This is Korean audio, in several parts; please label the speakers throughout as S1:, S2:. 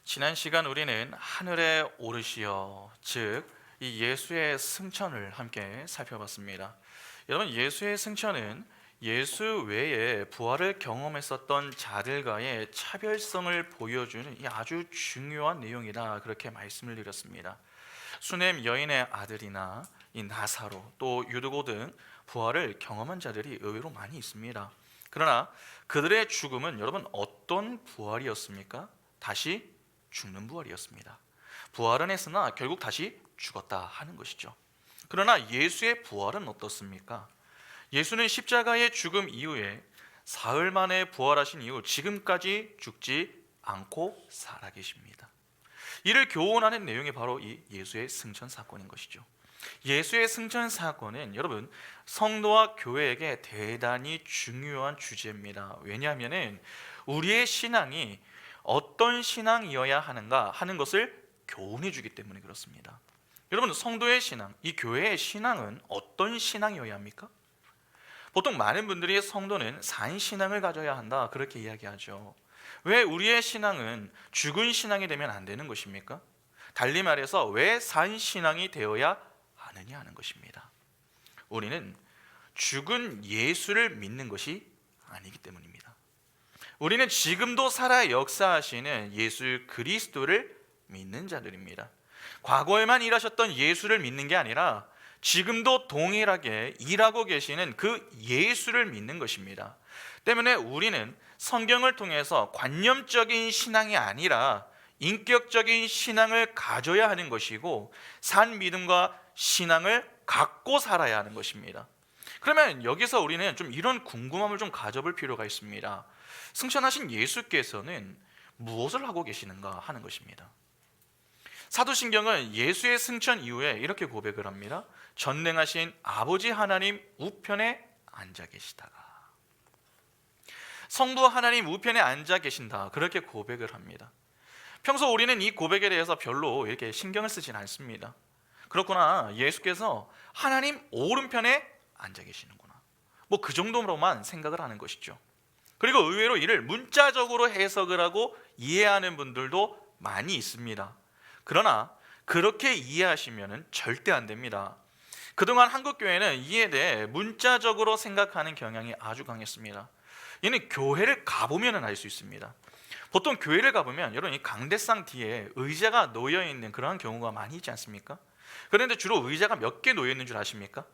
S1: 지난 시간 우리는 하늘에 오르시어, 즉 이 예수의 승천을 함께 살펴봤습니다. 여러분, 예수의 승천은 예수 외에 부활을 경험했었던 자들과의 차별성을 보여주는 이 아주 중요한 내용이다, 그렇게 말씀을 드렸습니다. 수넴 여인의 아들이나 이 나사로, 또 유두고 등 부활을 경험한 자들이 의외로 많이 있습니다. 그러나 그들의 죽음은 여러분 어떤 부활이었습니까? 다시 죽는 부활이었습니다. 부활은 했으나 결국 다시 죽었다 하는 것이죠. 그러나 예수의 부활은 어떻습니까? 예수는 십자가의 죽음 이후에 사흘 만에 부활하신 이후 지금까지 죽지 않고 살아계십니다. 이를 교훈하는 내용이 바로 이 예수의 승천 사건인 것이죠. 예수의 승천 사건은 여러분 성도와 교회에게 대단히 중요한 주제입니다. 왜냐하면 우리의 신앙이 어떤 신앙이어야 하는가 하는 것을 교훈해 주기 때문에 그렇습니다. 여러분, 성도의 신앙, 이 교회의 신앙은 어떤 신앙이어야 합니까? 보통 많은 분들이 성도는 산 신앙을 가져야 한다, 그렇게 이야기하죠. 왜 우리의 신앙은 죽은 신앙이 되면 안 되는 것입니까? 달리 말해서 왜 산 신앙이 되어야 하느냐 하는 것입니다. 우리는 죽은 예수를 믿는 것이 아니기 때문입니다. 우리는 지금도 살아 역사하시는 예수 그리스도를 믿는 자들입니다. 과거에만 일하셨던 예수를 믿는 게 아니라 지금도 동일하게 일하고 계시는 그 예수를 믿는 것입니다. 때문에 우리는 성경을 통해서 관념적인 신앙이 아니라 인격적인 신앙을 가져야 하는 것이고, 산 믿음과 신앙을 갖고 살아야 하는 것입니다. 그러면 여기서 우리는 좀 이런 궁금함을 좀 가져볼 필요가 있습니다. 승천하신 예수께서는 무엇을 하고 계시는가 하는 것입니다. 사도신경은 예수의 승천 이후에 이렇게 고백을 합니다. 전능하신 아버지 하나님 우편에 앉아 계시다가, 성부 하나님 우편에 앉아 계신다, 그렇게 고백을 합니다. 평소 우리는 이 고백에 대해서 별로 이렇게 신경을 쓰진 않습니다. 그렇구나, 예수께서 하나님 오른편에 앉아 계시는구나, 뭐 그 정도로만 생각을 하는 것이죠. 그리고 의외로 이를 문자적으로 해석을 하고 이해하는 분들도 많이 있습니다. 그러나 그렇게 이해하시면 절대 안 됩니다. 그동안 한국교회는 이에 대해 문자적으로 생각하는 경향이 아주 강했습니다. 이는 교회를 가보면 알 수 있습니다. 보통 교회를 가보면 여러분 이 강대상 뒤에 의자가 놓여 있는 그런 경우가 많이 있지 않습니까? 그런데 주로 의자가 몇 개 놓여 있는 줄 아십니까?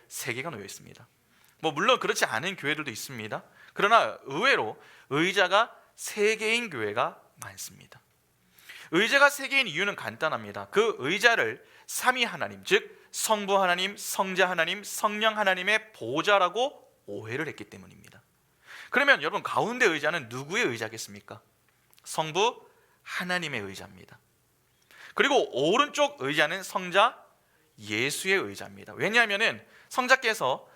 S1: 3개가 놓여 있습니다. 뭐 물론 그렇지 않은 교회들도 있습니다. 그러나 의외로 의자가 3개인 교회가 많습니다. 의자가 3개인 이유는 간단합니다. 그 의자를 삼위 하나님, 즉 성부 하나님, 성자 하나님, 성령 하나님의 보좌라고 오해를 했기 때문입니다. 그러면 여러분, 가운데 의자는 누구의 의자겠습니까? 성부 하나님의 의자입니다. 그리고 오른쪽 의자는 성자 예수의 의자입니다. 왜냐하면 성자께서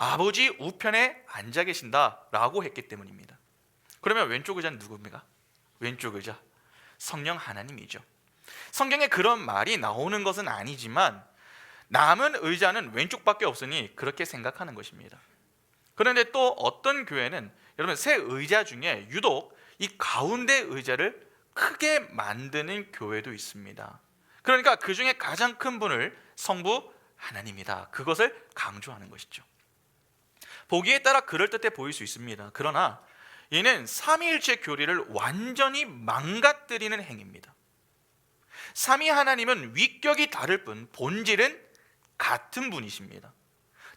S1: 아버지 우편에 앉아 계신다라고 했기 때문입니다. 그러면 왼쪽 의자는 누굽니까? 왼쪽 의자 성령 하나님이죠. 성경에 그런 말이 나오는 것은 아니지만 남은 의자는 왼쪽밖에 없으니 그렇게 생각하는 것입니다. 그런데 또 어떤 교회는 여러분 3의자 중에 유독 이 가운데 의자를 크게 만드는 교회도 있습니다. 그러니까 그 중에 가장 큰 분을 성부 하나님이다, 그것을 강조하는 것이죠. 보기에 따라 그럴듯해 보일 수 있습니다. 그러나 이는 삼위일체 교리를 완전히 망가뜨리는 행위입니다. 삼위 하나님은 위격이 다를 뿐 본질은 같은 분이십니다.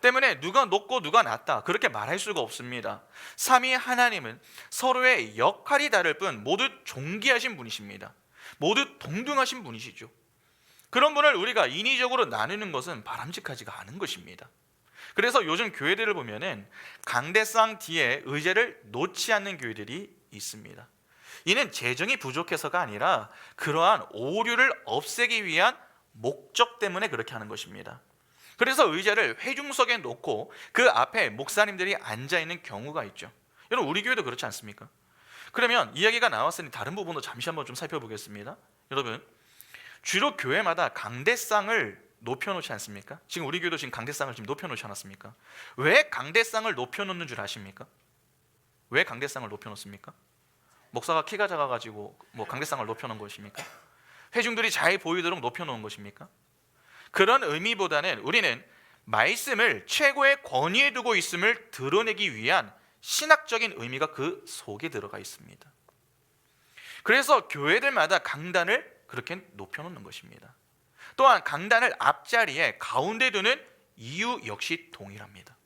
S1: 때문에 누가 높고 누가 낮다 그렇게 말할 수가 없습니다. 삼위 하나님은 서로의 역할이 다를 뿐 모두 존귀하신 분이십니다. 모두 동등하신 분이시죠. 그런 분을 우리가 인위적으로 나누는 것은 바람직하지가 않은 것입니다. 그래서 요즘 교회들을 보면은 강대상 뒤에 의자를 놓지 않는 교회들이 있습니다. 이는 재정이 부족해서가 아니라 그러한 오류를 없애기 위한 목적 때문에 그렇게 하는 것입니다. 그래서 의자를 회중석에 놓고 그 앞에 목사님들이 앉아 있는 경우가 있죠. 여러분, 우리 교회도 그렇지 않습니까? 그러면 이야기가 나왔으니 다른 부분도 잠시 한번 좀 살펴보겠습니다. 여러분, 주로 교회마다 강대상을 높여놓지 않습니까? 지금 우리 교회도 지금 강대상을 지금 높여놓지 않았습니까? 왜 강대상을 높여놓는 줄 아십니까? 왜 강대상을 높여놓습니까? 목사가 키가 작아가지고 뭐 강대상을 높여놓은 것입니까? 회중들이 잘 보이도록 높여놓은 것입니까? 그런 의미보다는 우리는 말씀을 최고의 권위에 두고 있음을 드러내기 위한 신학적인 의미가 그 속에 들어가 있습니다. 그래서 교회들마다 강단을 그렇게 높여놓는 것입니다. 또한 강단을 앞자리에 가운데 두는 이유 역시 동일합니다.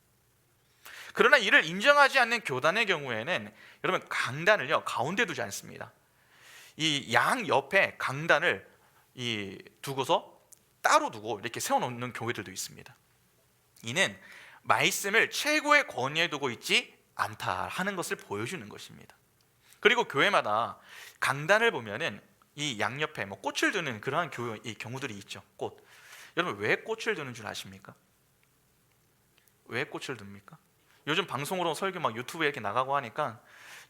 S1: 그러나 이를 인정하지 않는 교단의 경우에는 여러분 강단을요 가운데 두지 않습니다. 이 양 옆에 강단을 두고서 따로 두고 이렇게 세워놓는 교회들도 있습니다. 이는 말씀을 최고의 권위에 두고 있지 않다 하는 것을 보여주는 것입니다. 그리고 교회마다 강단을 보면은 이 양옆에 뭐 꽃을 두는 그러한 경우들이 있죠. 꽃. 여러분 왜 꽃을 두는 줄 아십니까? 왜 꽃을 둡니까? 요즘 방송으로 설교 막 유튜브에 이렇게 나가고 하니까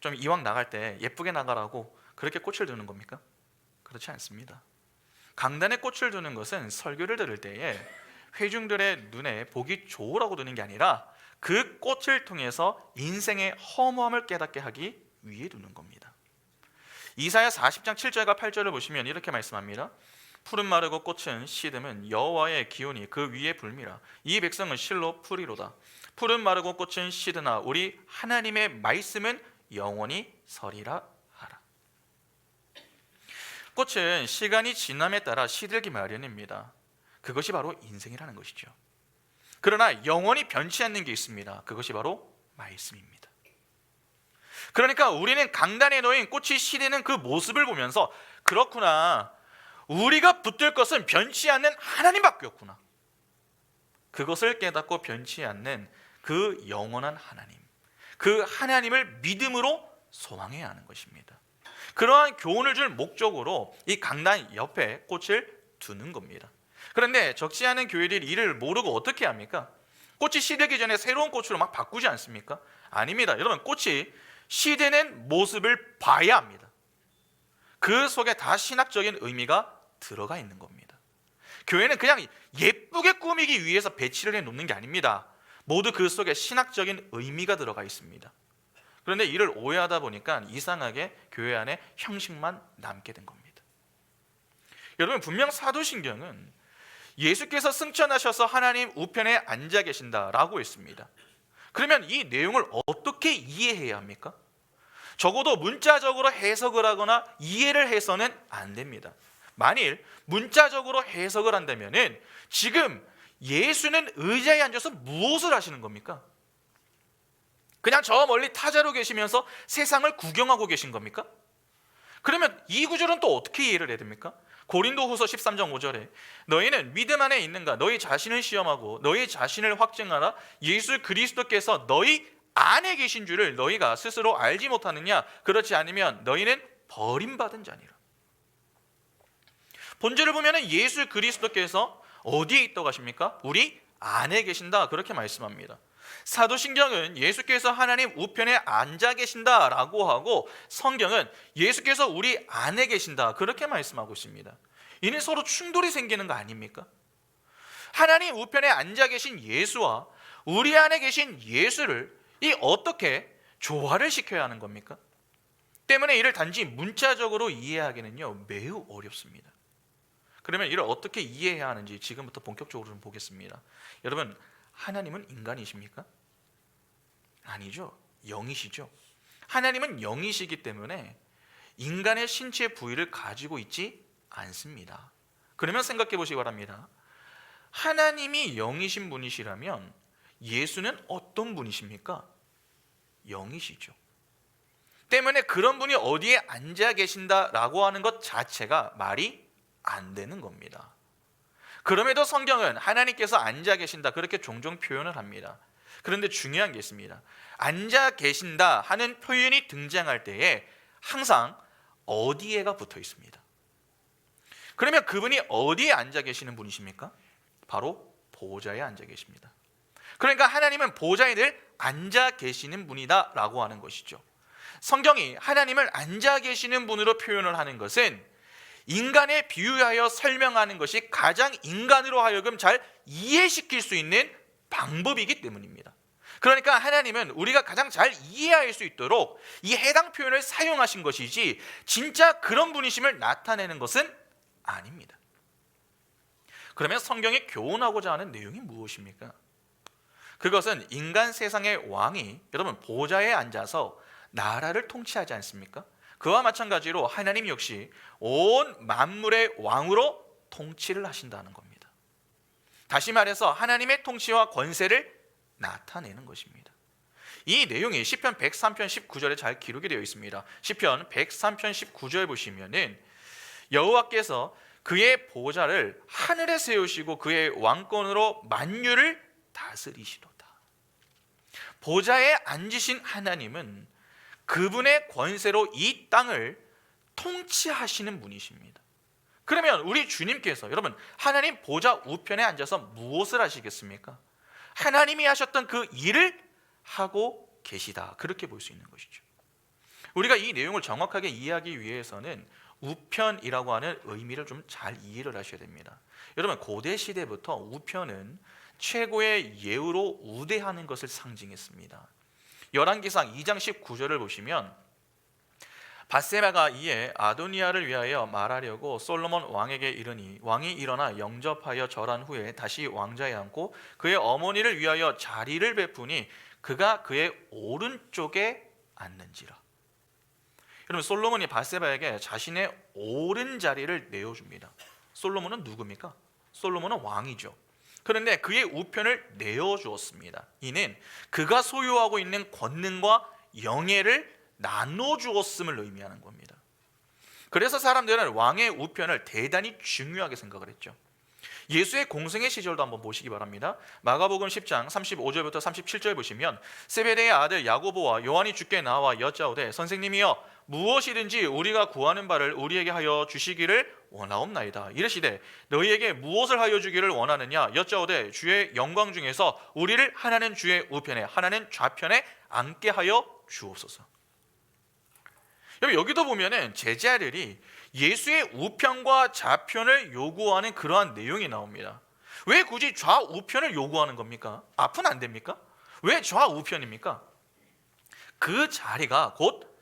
S1: 좀 이왕 나갈 때 예쁘게 나가라고 그렇게 꽃을 두는 겁니까? 그렇지 않습니다. 강단에 꽃을 두는 것은 설교를 들을 때에 회중들의 눈에 보기 좋으라고 두는 게 아니라 그 꽃을 통해서 인생의 허무함을 깨닫게 하기 위해 두는 겁니다. 이사야 40장 7절과 8절을 보시면 이렇게 말씀합니다. 푸른 마르고 꽃은 시듬은 여호와의 기온이 그 위에 불미라. 이 백성은 실로 풀이로다. 푸른 마르고 꽃은 시드나 우리 하나님의 말씀은 영원히 서리라 하라. 꽃은 시간이 지남에 따라 시들기 마련입니다. 그것이 바로 인생이라는 것이죠. 그러나 영원히 변치 않는 게 있습니다. 그것이 바로 말씀입니다. 그러니까 우리는 강단에 놓인 꽃이 시드는 그 모습을 보면서 그렇구나, 우리가 붙들 것은 변치 않는 하나님밖에 없구나, 그것을 깨닫고 변치 않는 그 영원한 하나님, 그 하나님을 믿음으로 소망해야 하는 것입니다. 그러한 교훈을 줄 목적으로 이 강단 옆에 꽃을 두는 겁니다. 그런데 적지 않은 교회들이 이를 모르고 어떻게 합니까? 꽃이 시들기 전에 새로운 꽃으로 막 바꾸지 않습니까? 아닙니다. 여러분, 꽃이 시드는 모습을 봐야 합니다. 그 속에 다 신학적인 의미가 들어가 있는 겁니다. 교회는 그냥 예쁘게 꾸미기 위해서 배치를 해놓는 게 아닙니다. 모두 그 속에 신학적인 의미가 들어가 있습니다. 그런데 이를 오해하다 보니까 이상하게 교회 안에 형식만 남게 된 겁니다. 여러분, 분명 사도신경은 예수께서 승천하셔서 하나님 우편에 앉아 계신다라고 했습니다. 그러면 이 내용을 어떻게 이해해야 합니까? 적어도 문자적으로 해석을 하거나 이해를 해서는 안 됩니다. 만일 문자적으로 해석을 한다면은 지금 예수는 의자에 앉아서 무엇을 하시는 겁니까? 그냥 저 멀리 타자로 계시면서 세상을 구경하고 계신 겁니까? 그러면 이 구절은 또 어떻게 이해를 해야 됩니까? 고린도후서 13장 5절에 너희는 믿음 안에 있는가? 너희 자신을 시험하고 너희 자신을 확증하라. 예수 그리스도께서 너희 안에 계신 줄을 너희가 스스로 알지 못하느냐? 그렇지 않으면 너희는 버림받은 자니라. 본절을 보면 예수 그리스도께서 어디에 있다고 하십니까? 우리 안에 계신다, 그렇게 말씀합니다. 사도신경은 예수께서 하나님 우편에 앉아 계신다라고 하고, 성경은 예수께서 우리 안에 계신다, 그렇게 말씀하고 있습니다. 이는 서로 충돌이 생기는 거 아닙니까? 하나님 우편에 앉아 계신 예수와 우리 안에 계신 예수를 어떻게 조화를 시켜야 하는 겁니까? 때문에 이를 단지 문자적으로 이해하기는요 매우 어렵습니다. 그러면 이를 어떻게 이해해야 하는지 지금부터 본격적으로 좀 보겠습니다. 여러분, 하나님은 인간이십니까? 아니죠. 영이시죠. 하나님은 영이시기 때문에 인간의 신체 부위를 가지고 있지 않습니다. 그러면 생각해 보시기 바랍니다. 하나님이 영이신 분이시라면 예수는 어떤 분이십니까? 영이시죠. 때문에 그런 분이 어디에 앉아 계신다라고 하는 것 자체가 말이 안 되는 겁니다. 그럼에도 성경은 하나님께서 앉아 계신다, 그렇게 종종 표현을 합니다. 그런데 중요한 게 있습니다. 앉아 계신다 하는 표현이 등장할 때에 항상 어디에가 붙어 있습니다. 그러면 그분이 어디에 앉아 계시는 분이십니까? 바로 보좌에 앉아 계십니다. 그러니까 하나님은 보좌에 늘 앉아 계시는 분이다 라고 하는 것이죠. 성경이 하나님을 앉아 계시는 분으로 표현을 하는 것은 인간에 비유하여 설명하는 것이 가장 인간으로 하여금 잘 이해시킬 수 있는 방법이기 때문입니다. 그러니까 하나님은 우리가 가장 잘 이해할 수 있도록 이 해당 표현을 사용하신 것이지 진짜 그런 분이심을 나타내는 것은 아닙니다. 그러면 성경이 교훈하고자 하는 내용이 무엇입니까? 그것은 인간 세상의 왕이 여러분 보좌에 앉아서 나라를 통치하지 않습니까? 그와 마찬가지로 하나님 역시 온 만물의 왕으로 통치를 하신다는 겁니다. 다시 말해서 하나님의 통치와 권세를 나타내는 것입니다. 이 내용이 시편 103편 19절에 잘 기록이 되어 있습니다. 시편 103편 19절 보시면은 여호와께서 그의 보좌를 하늘에 세우시고 그의 왕권으로 만유를 다스리시도다. 보좌에 앉으신 하나님은 그분의 권세로 이 땅을 통치하시는 분이십니다. 그러면 우리 주님께서 여러분 하나님 보좌 우편에 앉아서 무엇을 하시겠습니까? 하나님이 하셨던 그 일을 하고 계시다, 그렇게 볼 수 있는 것이죠. 우리가 이 내용을 정확하게 이해하기 위해서는 우편이라고 하는 의미를 좀 잘 이해를 하셔야 됩니다. 여러분 고대 시대부터 우편은 최고의 예우로 우대하는 것을 상징했습니다. 열왕기상 2장 19절을 보시면 밧세바가 이에 아도니아를 위하여 말하려고 솔로몬 왕에게 이르니 왕이 일어나 영접하여 절한 후에 다시 왕자에 앉고 그의 어머니를 위하여 자리를 베푸니 그가 그의 오른쪽에 앉는지라. 여러분 솔로몬이 밧세바에게 자신의 오른자리를 내어줍니다. 솔로몬은 누굽니까? 솔로몬은 왕이죠. 그런데 그의 우편을 내어주었습니다. 이는 그가 소유하고 있는 권능과 영예를 나눠주었음을 의미하는 겁니다. 그래서 사람들은 왕의 우편을 대단히 중요하게 생각을 했죠. 예수의 공생의 시절도 한번 보시기 바랍니다. 마가복음 10장 35절부터 37절 보시면 세베대의 아들 야고보와 요한이 주께 나와 여짜오되 선생님이여 무엇이든지 우리가 구하는 바를 우리에게 하여 주시기를 원하옵나이다. 이르시되 너희에게 무엇을 하여 주기를 원하느냐 여짜오되 주의 영광 중에서 우리를 하나는 주의 우편에 하나는 좌편에 앉게 하여 주옵소서. 여기도 보면은 제자들이 예수의 우편과 좌편을 요구하는 그러한 내용이 나옵니다. 왜 굳이 좌우편을 요구하는 겁니까? 앞은 안 됩니까? 왜 좌우편입니까? 그 자리가 곧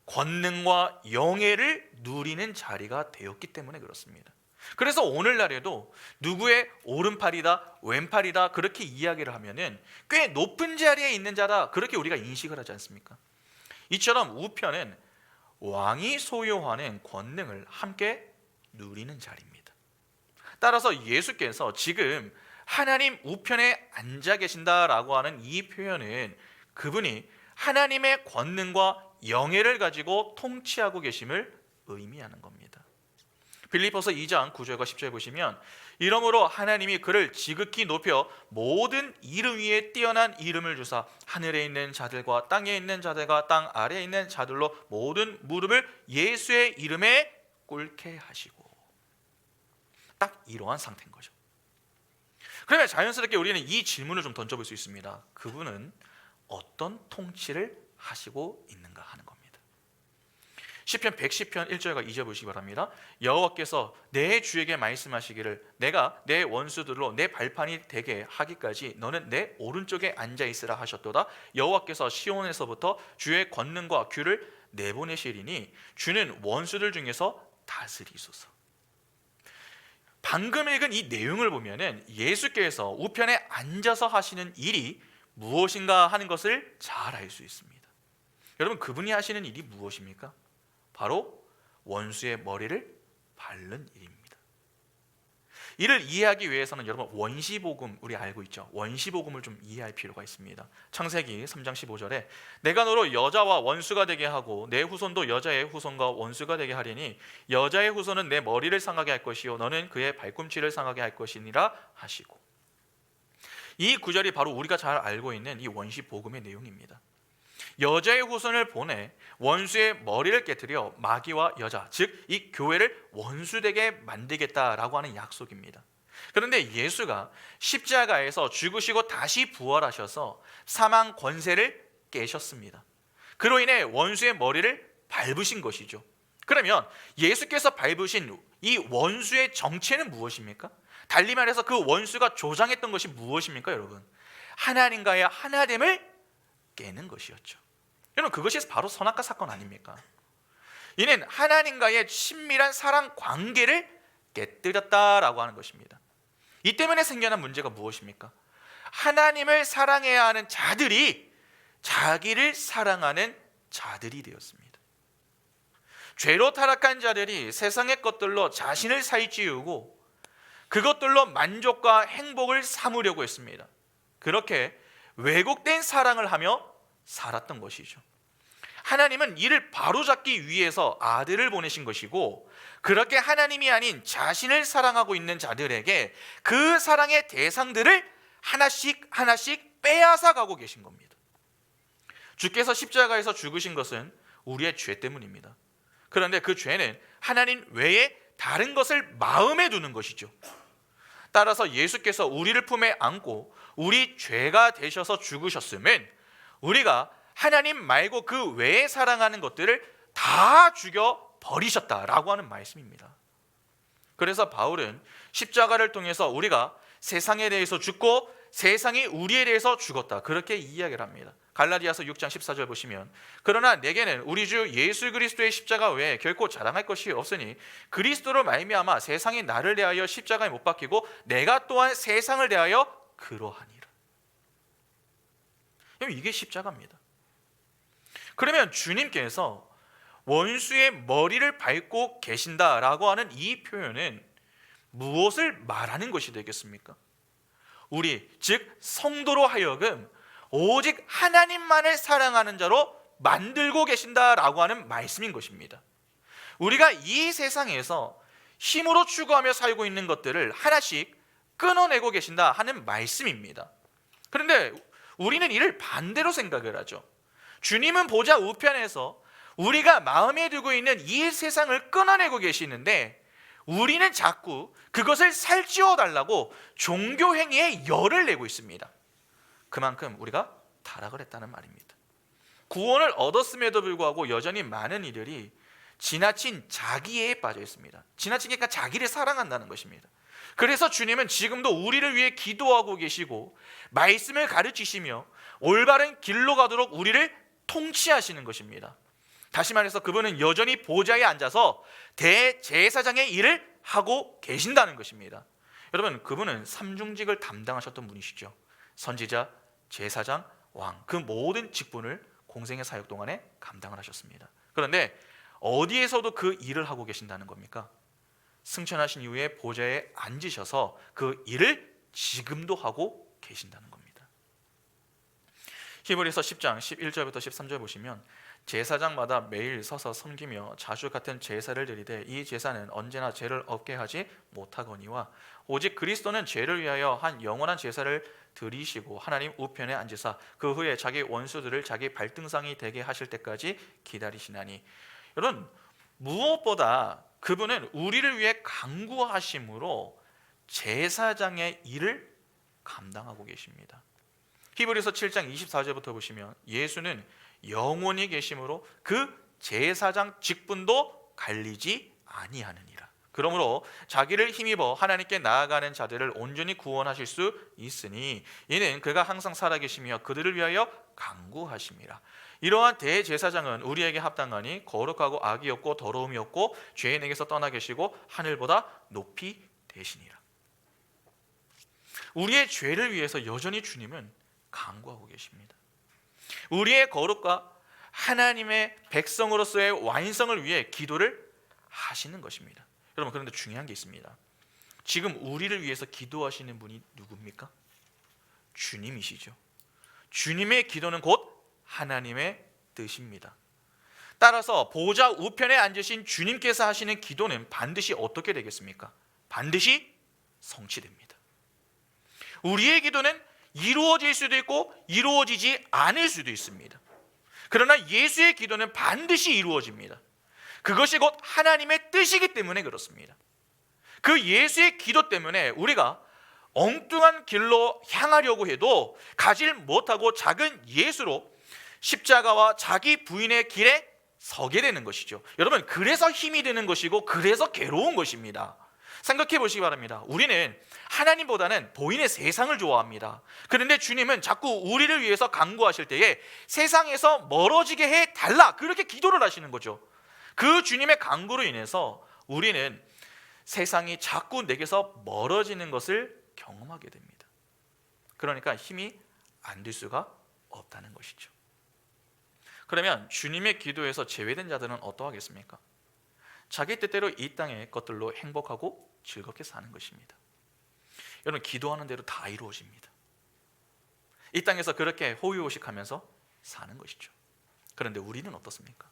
S1: 권능과 영예를 누리는 자리가 되었기 때문에 그렇습니다. 그래서 오늘날에도 누구의 오른팔이다 왼팔이다 그렇게 이야기를 하면은 꽤 높은 자리에 있는 자다 그렇게 우리가 인식을 하지 않습니까? 이처럼 우편은 왕이 소유하는 권능을 함께 누리는 자리입니다. 따라서 예수께서 지금 하나님 우편에 앉아 계신다라고 하는 이 표현은 그분이 하나님의 권능과 영예를 가지고 통치하고 계심을 의미하는 겁니다. 빌립보서 2장 9절과 10절 보시면 이러므로 하나님이 그를 지극히 높여 모든 이름 위에 뛰어난 이름을 주사 하늘에 있는 자들과 땅에 있는 자들과 땅 아래에 있는 자들로 모든 무릎을 예수의 이름에 꿇게 하시고, 딱 이러한 상태인 거죠. 그러면 자연스럽게 우리는 이 질문을 좀 던져볼 수 있습니다. 그분은 어떤 통치를 하시고 있는가 하는 겁니다. 시편 110편 1절과 2절 보시기 바랍니다. 여호와께서 내 주에게 말씀하시기를 내가 내 원수들로 내 발판이 되게 하기까지 너는 내 오른쪽에 앉아 있으라 하셨도다. 여호와께서 시온에서부터 주의 권능과 규를 내보내시리니 주는 원수들 중에서 다스리소서. 방금 읽은 이 내용을 보면은 예수께서 우편에 앉아서 하시는 일이 무엇인가 하는 것을 잘 알 수 있습니다. 여러분 그분이 하시는 일이 무엇입니까? 바로 원수의 머리를 밟는 일입니다. 이를 이해하기 위해서는 여러분 원시복음 우리 알고 있죠? 원시복음을 좀 이해할 필요가 있습니다. 창세기 3장 15절에 내가 너로 여자와 원수가 되게 하고 내 후손도 여자의 후손과 원수가 되게 하리니 여자의 후손은 내 머리를 상하게 할 것이요 너는 그의 발꿈치를 상하게 할 것이니라 하시고, 이 구절이 바로 우리가 잘 알고 있는 이 원시복음의 내용입니다. 여자의 후손을 보내 원수의 머리를 깨뜨려 마귀와 여자, 즉 이 교회를 원수되게 만들겠다라고 하는 약속입니다. 그런데 예수가 십자가에서 죽으시고 다시 부활하셔서 사망 권세를 깨셨습니다. 그로 인해 원수의 머리를 밟으신 것이죠. 그러면 예수께서 밟으신 이 원수의 정체는 무엇입니까? 달리 말해서 그 원수가 조장했던 것이 무엇입니까, 여러분? 하나님과의 하나됨을 깨는 것이었죠. 여러분, 그것이 바로 선악과 사건 아닙니까? 이는 하나님과의 친밀한 사랑 관계를 깨뜨렸다라고 하는 것입니다. 이 때문에 생겨난 문제가 무엇입니까? 하나님을 사랑해야 하는 자들이 자기를 사랑하는 자들이 되었습니다. 죄로 타락한 자들이 세상의 것들로 자신을 살찌우고 그것들로 만족과 행복을 삼으려고 했습니다. 그렇게 왜곡된 사랑을 하며 살았던 것이죠. 하나님은 이를 바로잡기 위해서 아들을 보내신 것이고, 그렇게 하나님이 아닌 자신을 사랑하고 있는 자들에게 그 사랑의 대상들을 하나씩 하나씩 빼앗아 가고 계신 겁니다. 주께서 십자가에서 죽으신 것은 우리의 죄 때문입니다. 그런데 그 죄는 하나님 외에 다른 것을 마음에 두는 것이죠. 따라서 예수께서 우리를 품에 안고 우리 죄가 되셔서 죽으셨으면 우리가 하나님 말고 그 외에 사랑하는 것들을 다 죽여 버리셨다라고 하는 말씀입니다. 그래서 바울은 십자가를 통해서 우리가 세상에 대해서 죽고 세상이 우리에 대해서 죽었다, 그렇게 이야기를 합니다. 갈라디아서 6장 14절 보시면, 그러나 내게는 우리 주 예수 그리스도의 십자가 외에 결코 자랑할 것이 없으니 그리스도로 말미암아 세상이 나를 대하여 십자가에 못 박히고 내가 또한 세상을 대하여 그러하니라. 이게 십자가입니다. 그러면 주님께서 원수의 머리를 밟고 계신다라고 하는 이 표현은 무엇을 말하는 것이 되겠습니까? 우리, 즉 성도로 하여금 오직 하나님만을 사랑하는 자로 만들고 계신다라고 하는 말씀인 것입니다. 우리가 이 세상에서 힘으로 추구하며 살고 있는 것들을 하나씩 끊어내고 계신다 하는 말씀입니다. 그런데 우리는 이를 반대로 생각을 하죠. 주님은 보좌 우편에서 우리가 마음에 두고 있는 이 세상을 끊어내고 계시는데 우리는 자꾸 그것을 살찌워 달라고 종교 행위에 열을 내고 있습니다. 그만큼 우리가 타락을 했다는 말입니다. 구원을 얻었음에도 불구하고 여전히 많은 이들이 지나친 자기애에 빠져 있습니다. 지나치니까 자기를 사랑한다는 것입니다. 그래서 주님은 지금도 우리를 위해 기도하고 계시고 말씀을 가르치시며 올바른 길로 가도록 우리를 통치하시는 것입니다. 다시 말해서 그분은 여전히 보좌에 앉아서 대제사장의 일을 하고 계신다는 것입니다. 여러분, 그분은 삼중직을 담당하셨던 분이시죠. 선지자, 제사장, 왕, 그 모든 직분을 공생의 사역 동안에 감당을 하셨습니다. 그런데 어디에서도 그 일을 하고 계신다는 겁니까? 승천하신 이후에 보좌에 앉으셔서 그 일을 지금도 하고 계신다는 겁니다. 히브리서 10장 11절부터 13절 보시면, 제사장마다 매일 서서 섬기며 자주 같은 제사를 드리되 이 제사는 언제나 죄를 없게 하지 못하거니와 오직 그리스도는 죄를 위하여 한 영원한 제사를 드리시고 하나님 우편에 앉으사 그 후에 자기 원수들을 자기 발등상이 되게 하실 때까지 기다리시나니. 여러분, 무엇보다 그분은 우리를 위해 간구하심으로 제사장의 일을 감당하고 계십니다. 히브리서 7장 24절부터 보시면, 예수는 영원히 계심으로 그 제사장 직분도 갈리지 아니하느니라. 그러므로 자기를 힘입어 하나님께 나아가는 자들을 온전히 구원하실 수 있으니 이는 그가 항상 살아계시며 그들을 위하여 간구하심이라. 이러한 대제사장은 우리에게 합당하니 거룩하고 악이 없고 더러움이 없고 죄인에게서 떠나 계시고 하늘보다 높이 되시니라. 우리의 죄를 위해서 여전히 주님은 간구하고 계십니다. 우리의 거룩과 하나님의 백성으로서의 완성을 위해 기도를 하시는 것입니다. 여러분, 그런데 중요한 게 있습니다. 지금 우리를 위해서 기도하시는 분이 누굽니까? 주님이시죠. 주님의 기도는 곧 하나님의 뜻입니다. 따라서 보좌 우편에 앉으신 주님께서 하시는 기도는 반드시 어떻게 되겠습니까? 반드시 성취됩니다. 우리의 기도는 이루어질 수도 있고 이루어지지 않을 수도 있습니다. 그러나 예수의 기도는 반드시 이루어집니다. 그것이 곧 하나님의 뜻이기 때문에 그렇습니다. 그 예수의 기도 때문에 우리가 엉뚱한 길로 향하려고 해도 가질 못하고 작은 예수로 십자가와 자기 부인의 길에 서게 되는 것이죠. 여러분, 그래서 힘이 되는 것이고 그래서 괴로운 것입니다. 생각해 보시기 바랍니다. 우리는 하나님보다는 보이는 세상을 좋아합니다. 그런데 주님은 자꾸 우리를 위해서 간구하실 때에 세상에서 멀어지게 해달라, 그렇게 기도를 하시는 거죠. 그 주님의 간구로 인해서 우리는 세상이 자꾸 내게서 멀어지는 것을 경험하게 됩니다. 그러니까 힘이 안 될 수가 없다는 것이죠. 그러면 주님의 기도에서 제외된 자들은 어떠하겠습니까? 자기 뜻대로 이 땅의 것들로 행복하고 즐겁게 사는 것입니다. 여러분, 기도하는 대로 다 이루어집니다. 이 땅에서 그렇게 호의호식하면서 사는 것이죠. 그런데 우리는 어떻습니까?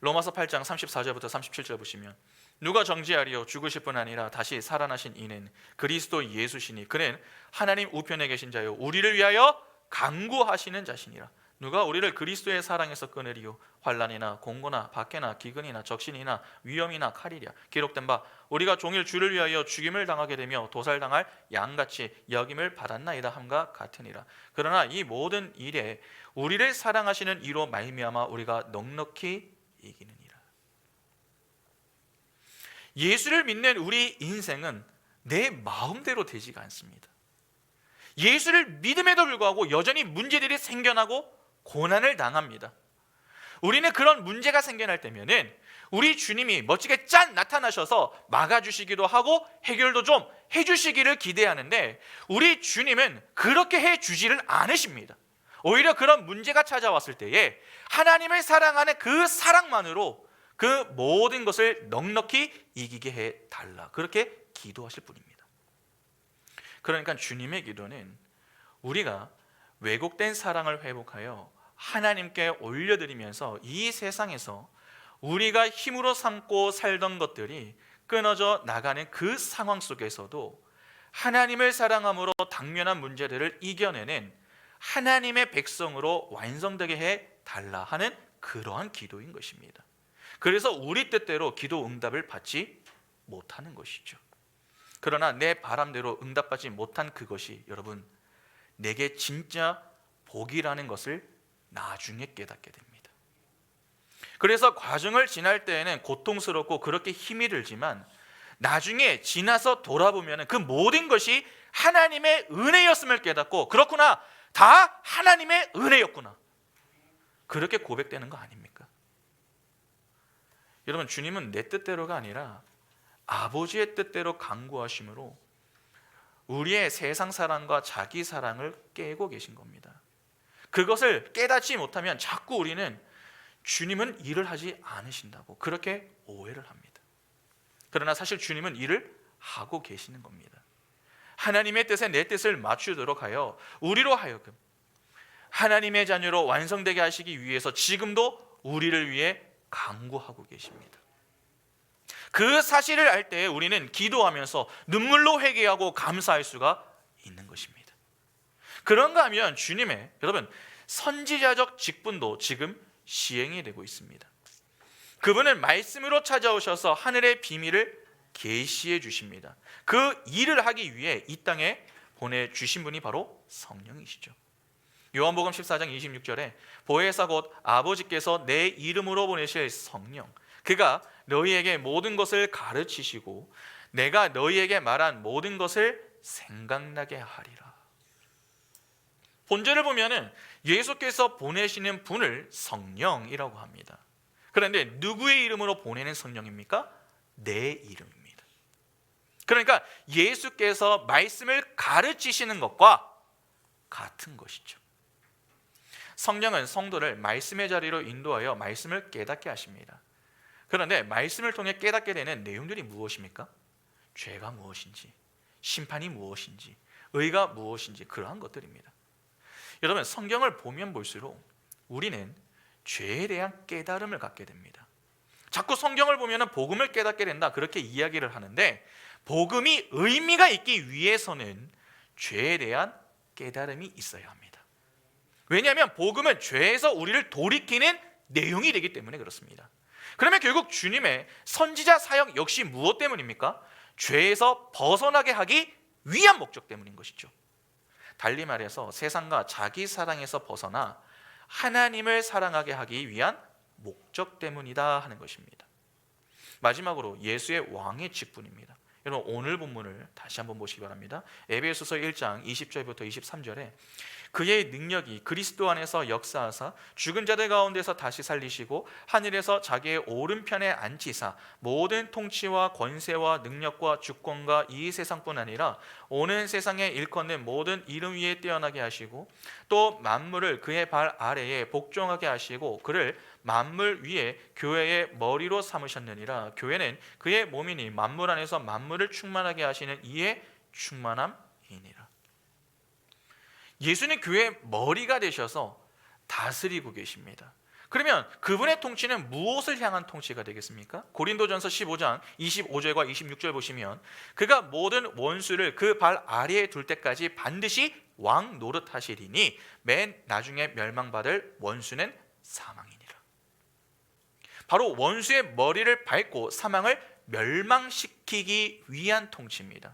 S1: 로마서 8장 34절부터 37절 보시면, 누가 정죄하리요? 죽으실 뿐 아니라 다시 살아나신 이는 그리스도 예수시니 그는 하나님 우편에 계신 자요 우리를 위하여 간구하시는 자시니라. 누가 우리를 그리스도의 사랑에서 끊으리요? 환난이나 공고나 박해나 기근이나 적신이나 위험이나 칼이랴. 기록된 바 우리가 종일 주를 위하여 죽임을 당하게 되며 도살당할 양같이 여김을 받았나이다 함과 같으니라. 그러나 이 모든 일에 우리를 사랑하시는 이로 말미암아 우리가 넉넉히 이기느니라. 예수를 믿는 우리 인생은 내 마음대로 되지가 않습니다. 예수를 믿음에도 불구하고 여전히 문제들이 생겨나고 고난을 당합니다. 우리는 그런 문제가 생겨날 때면은 우리 주님이 멋지게 짠 나타나셔서 막아주시기도 하고 해결도 좀 해주시기를 기대하는데, 우리 주님은 그렇게 해주지를 않으십니다. 오히려 그런 문제가 찾아왔을 때에 하나님을 사랑하는 그 사랑만으로 그 모든 것을 넉넉히 이기게 해달라, 그렇게 기도하실 분입니다. 그러니까 주님의 기도는 우리가 왜곡된 사랑을 회복하여 하나님께 올려드리면서 이 세상에서 우리가 힘으로 삼고 살던 것들이 끊어져 나가는 그 상황 속에서도 하나님을 사랑함으로 당면한 문제들을 이겨내는 하나님의 백성으로 완성되게 해달라 하는 그러한 기도인 것입니다. 그래서 우리 뜻대로 기도 응답을 받지 못하는 것이죠. 그러나 내 바람대로 응답받지 못한 그것이 여러분, 내게 진짜 복이라는 것을 나중에 깨닫게 됩니다. 그래서 과정을 지날 때에는 고통스럽고 그렇게 힘이 들지만 나중에 지나서 돌아보면 그 모든 것이 하나님의 은혜였음을 깨닫고, 그렇구나, 다 하나님의 은혜였구나, 그렇게 고백되는 거 아닙니까? 여러분, 주님은 내 뜻대로가 아니라 아버지의 뜻대로 간구하심으로 우리의 세상 사랑과 자기 사랑을 깨고 계신 겁니다. 그것을 깨닫지 못하면 자꾸 우리는 주님은 일을 하지 않으신다고 그렇게 오해를 합니다. 그러나 사실 주님은 일을 하고 계시는 겁니다. 하나님의 뜻에 내 뜻을 맞추도록 하여 우리로 하여금 하나님의 자녀로 완성되게 하시기 위해서 지금도 우리를 위해 간구하고 계십니다. 그 사실을 알 때 우리는 기도하면서 눈물로 회개하고 감사할 수가 있는 것입니다. 그런가 하면 주님의 여러분 선지자적 직분도 지금 시행이 되고 있습니다. 그분은 말씀으로 찾아오셔서 하늘의 비밀을 계시해 주십니다. 그 일을 하기 위해 이 땅에 보내주신 분이 바로 성령이시죠. 요한복음 14장 26절에 보혜사 곧 아버지께서 내 이름으로 보내실 성령, 그가 너희에게 모든 것을 가르치시고 내가 너희에게 말한 모든 것을 생각나게 하리라. 본절을 보면은 예수께서 보내시는 분을 성령이라고 합니다. 그런데 누구의 이름으로 보내는 성령입니까? 내 이름입니다. 그러니까 예수께서 말씀을 가르치시는 것과 같은 것이죠. 성령은 성도를 말씀의 자리로 인도하여 말씀을 깨닫게 하십니다. 그런데 말씀을 통해 깨닫게 되는 내용들이 무엇입니까? 죄가 무엇인지, 심판이 무엇인지, 의가 무엇인지, 그러한 것들입니다. 여러분, 성경을 보면 볼수록 우리는 죄에 대한 깨달음을 갖게 됩니다. 자꾸 성경을 보면 복음을 깨닫게 된다, 그렇게 이야기를 하는데, 복음이 의미가 있기 위해서는 죄에 대한 깨달음이 있어야 합니다. 왜냐하면 복음은 죄에서 우리를 돌이키는 내용이 되기 때문에 그렇습니다. 그러면 결국 주님의 선지자 사역 역시 무엇 때문입니까? 죄에서 벗어나게 하기 위한 목적 때문인 것이죠. 달리 말해서 세상과 자기 사랑에서 벗어나 하나님을 사랑하게 하기 위한 목적 때문이다 하는 것입니다. 마지막으로 예수의 왕의 직분입니다. 여러분 오늘 본문을 다시 한번 보시기 바랍니다. 에베소서 1장 20절부터 23절에 그의 능력이 그리스도 안에서 역사하사 죽은 자들 가운데서 다시 살리시고 하늘에서 자기의 오른편에 앉히사 모든 통치와 권세와 능력과 주권과 이 세상뿐 아니라 오는 세상에 일컫는 모든 이름 위에 뛰어나게 하시고 또 만물을 그의 발 아래에 복종하게 하시고 그를 만물 위에 교회의 머리로 삼으셨느니라. 교회는 그의 몸이니 만물 안에서 만물을 충만하게 하시는 이의 충만함이니라. 예수는 교회의 머리가 되셔서 다스리고 계십니다. 그러면 그분의 통치는 무엇을 향한 통치가 되겠습니까? 고린도전서 15장 25절과 26절 보시면 그가 모든 원수를 그 발 아래에 둘 때까지 반드시 왕 노릇하시리니 맨 나중에 멸망받을 원수는 사망이니라. 바로 원수의 머리를 밟고 사망을 멸망시키기 위한 통치입니다.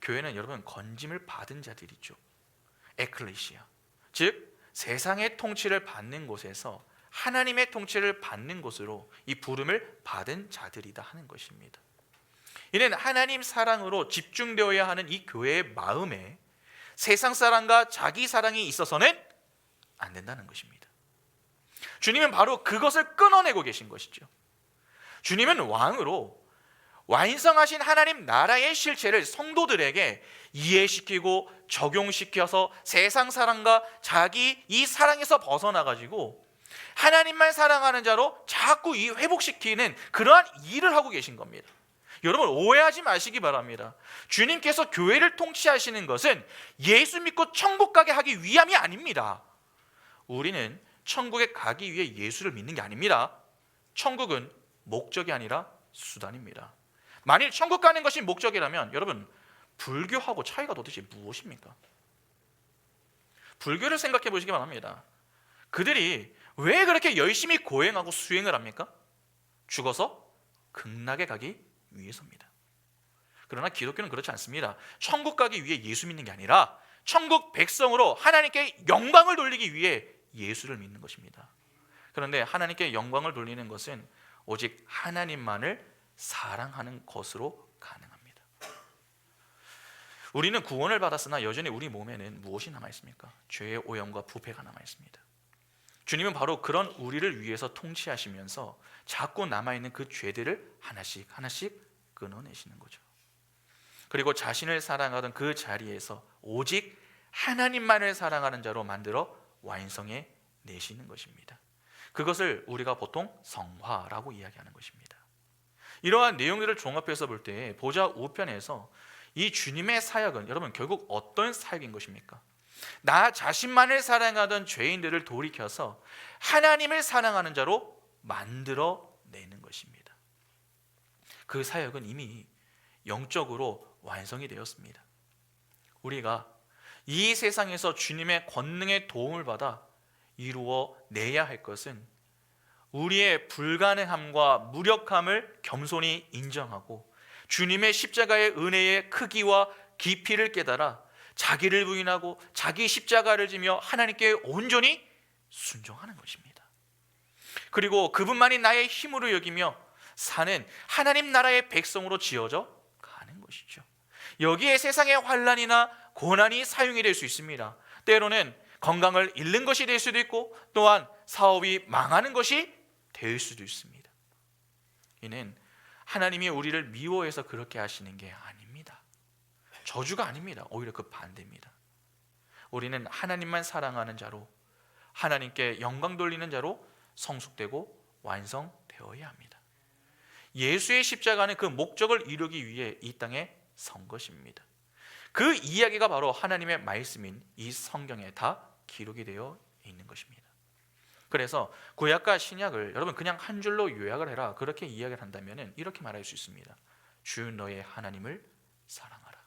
S1: 교회는 여러분 건짐을 받은 자들이죠. 에클레시아, 즉 세상의 통치를 받는 곳에서 하나님의 통치를 받는 곳으로 이 부름을 받은 자들이다 하는 것입니다. 이는 하나님 사랑으로 집중되어야 하는 이 교회의 마음에 세상 사랑과 자기 사랑이 있어서는 안 된다는 것입니다. 주님은 바로 그것을 끊어내고 계신 것이죠. 주님은 왕으로 완성하신 하나님 나라의 실체를 성도들에게 이해시키고 적용시켜서 세상 사랑과 자기 이 사랑에서 벗어나가지고 하나님만 사랑하는 자로 자꾸 이 회복시키는 그러한 일을 하고 계신 겁니다. 여러분 오해하지 마시기 바랍니다. 주님께서 교회를 통치하시는 것은 예수 믿고 천국 가게 하기 위함이 아닙니다. 우리는 천국에 가기 위해 예수를 믿는 게 아닙니다. 천국은 목적이 아니라 수단입니다. 만일 천국 가는 것이 목적이라면 여러분 불교하고 차이가 도대체 무엇입니까? 불교를 생각해 보시기 바랍니다. 그들이 왜 그렇게 열심히 고행하고 수행을 합니까? 죽어서 극락에 가기 위해서입니다. 그러나 기독교는 그렇지 않습니다. 천국 가기 위해 예수 믿는 게 아니라 천국 백성으로 하나님께 영광을 돌리기 위해 예수를 믿는 것입니다. 그런데 하나님께 영광을 돌리는 것은 오직 하나님만을 사랑하는 것으로 가능합니다. 우리는 구원을 받았으나 여전히 우리 몸에는 무엇이 남아있습니까? 죄의 오염과 부패가 남아있습니다. 주님은 바로 그런 우리를 위해서 통치하시면서 자꾸 남아있는 그 죄들을 하나씩 하나씩 끊어내시는 거죠. 그리고 자신을 사랑하던 그 자리에서 오직 하나님만을 사랑하는 자로 만들어 완성해 내시는 것입니다. 그것을 우리가 보통 성화라고 이야기하는 것입니다. 이러한 내용들을 종합해서 볼 때 보좌 우편에서 이 주님의 사역은 여러분 결국 어떤 사역인 것입니까? 나 자신만을 사랑하던 죄인들을 돌이켜서 하나님을 사랑하는 자로 만들어내는 것입니다. 그 사역은 이미 영적으로 완성이 되었습니다. 우리가 이 세상에서 주님의 권능의 도움을 받아 이루어내야 할 것은 우리의 불가능함과 무력함을 겸손히 인정하고 주님의 십자가의 은혜의 크기와 깊이를 깨달아 자기를 부인하고 자기 십자가를 지며 하나님께 온전히 순종하는 것입니다. 그리고 그분만이 나의 힘으로 여기며 사는 하나님 나라의 백성으로 지어져 가는 것이죠. 여기에 세상의 환난이나 고난이 사용이 될 수 있습니다. 때로는 건강을 잃는 것이 될 수도 있고 또한 사업이 망하는 것이 될 수도 있습니다. 이는 하나님이 우리를 미워해서 그렇게 하시는 게 아닙니다. 저주가 아닙니다. 오히려 그 반대입니다. 우리는 하나님만 사랑하는 자로 하나님께 영광 돌리는 자로 성숙되고 완성되어야 합니다. 예수의 십자가는 그 목적을 이루기 위해 이 땅에 선 것입니다. 그 이야기가 바로 하나님의 말씀인 이 성경에 다 기록이 되어 있는 것입니다. 그래서 구약과 신약을 여러분 그냥 한 줄로 요약을 해라 그렇게 이야기를 한다면 이렇게 말할 수 있습니다. 주 너의 하나님을 사랑하라.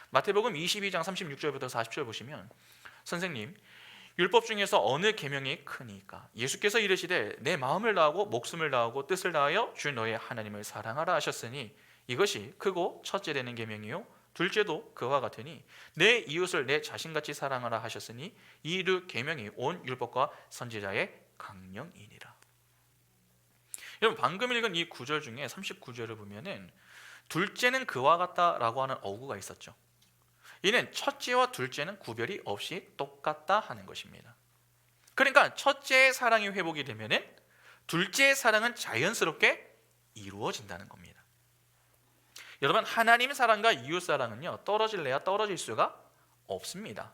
S1: 마태복음 22장 36절부터 40절 보시면 선생님 율법 중에서 어느 계명이 크니까? 예수께서 이르시되 내 마음을 다하고 목숨을 다하고 뜻을 다하여 주 너의 하나님을 사랑하라 하셨으니 이것이 크고 첫째 되는 계명이요 둘째도 그와 같으니 내 이웃을 내 자신같이 사랑하라 하셨으니 이 두 계명이 온 율법과 선지자의 강령이니라. 여러분 방금 읽은 이 구절 중에 39절을 보면은 둘째는 그와 같다라고 하는 어구가 있었죠. 이는 첫째와 둘째는 구별이 없이 똑같다 하는 것입니다. 그러니까 첫째의 사랑이 회복이 되면은 둘째의 사랑은 자연스럽게 이루어진다는 겁니다. 여러분 하나님 사랑과 이웃 사랑은요 떨어질래야 떨어질 수가 없습니다.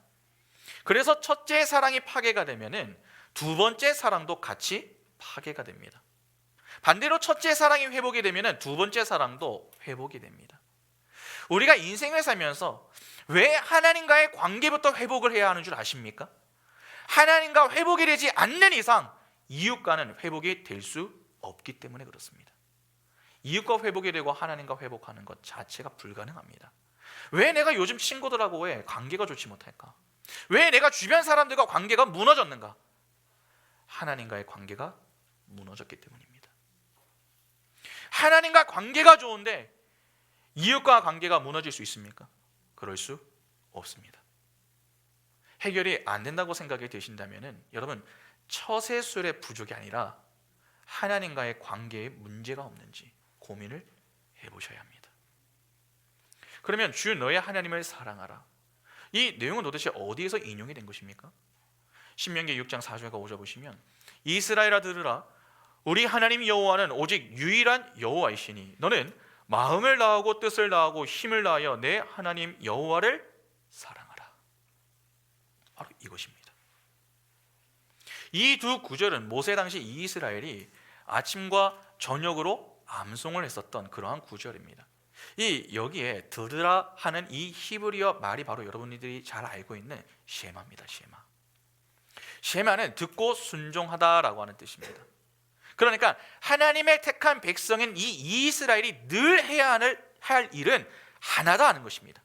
S1: 그래서 첫째의 사랑이 파괴가 되면은 두 번째 사랑도 같이 파괴가 됩니다. 반대로 첫째 사랑이 회복이 되면은 두 번째 사랑도 회복이 됩니다. 우리가 인생을 살면서 왜 하나님과의 관계부터 회복을 해야 하는 줄 아십니까? 하나님과 회복이 되지 않는 이상 이웃과는 회복이 될 수 없기 때문에 그렇습니다. 이웃과 회복이 되고 하나님과 회복하는 것 자체가 불가능합니다. 왜 내가 요즘 친구들하고 왜 관계가 좋지 못할까? 왜 내가 주변 사람들과 관계가 무너졌는가? 하나님과의 관계가 무너졌기 때문입니다. 하나님과 관계가 좋은데 이웃과 관계가 무너질 수 있습니까? 그럴 수 없습니다. 해결이 안 된다고 생각이 되신다면 여러분 처세술의 부족이 아니라 하나님과의 관계에 문제가 없는지 고민을 해보셔야 합니다. 그러면 주 너의 하나님을 사랑하라. 이 내용은 도대체 어디에서 인용이 된 것입니까? 신명기 6장 4절과 5절 보시면 이스라엘아 들으라 우리 하나님 여호와는 오직 유일한 여호와이시니 너는 마음을 다하고 뜻을 다하고 힘을 다하여 내 하나님 여호와를 사랑하라. 바로 이것입니다. 이 두 구절은 모세 당시 이스라엘이 아침과 저녁으로 암송을 했었던 그러한 구절입니다. 여기에 들으라 하는 이 히브리어 말이 바로 여러분들이 잘 알고 있는 쉐마입니다. 쉐마는 듣고 순종하다라고 하는 뜻입니다. 그러니까 하나님의 택한 백성인 이 이스라엘이 늘 해야 할 일은 하나다 하는 것입니다.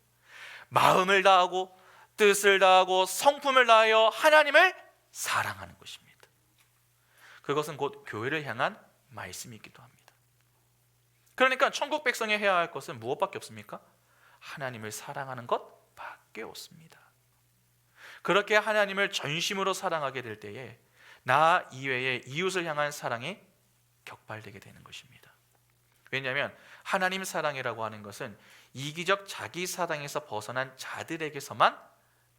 S1: 마음을 다하고 뜻을 다하고 성품을 다하여 하나님을 사랑하는 것입니다. 그것은 곧 교회를 향한 말씀이기도 합니다. 그러니까 천국 백성이 해야 할 것은 무엇밖에 없습니까? 하나님을 사랑하는 것밖에 없습니다. 그렇게 하나님을 전심으로 사랑하게 될 때에 나 이외의 이웃을 향한 사랑이 격발되게 되는 것입니다. 왜냐하면 하나님 사랑이라고 하는 것은 이기적 자기 사랑에서 벗어난 자들에게서만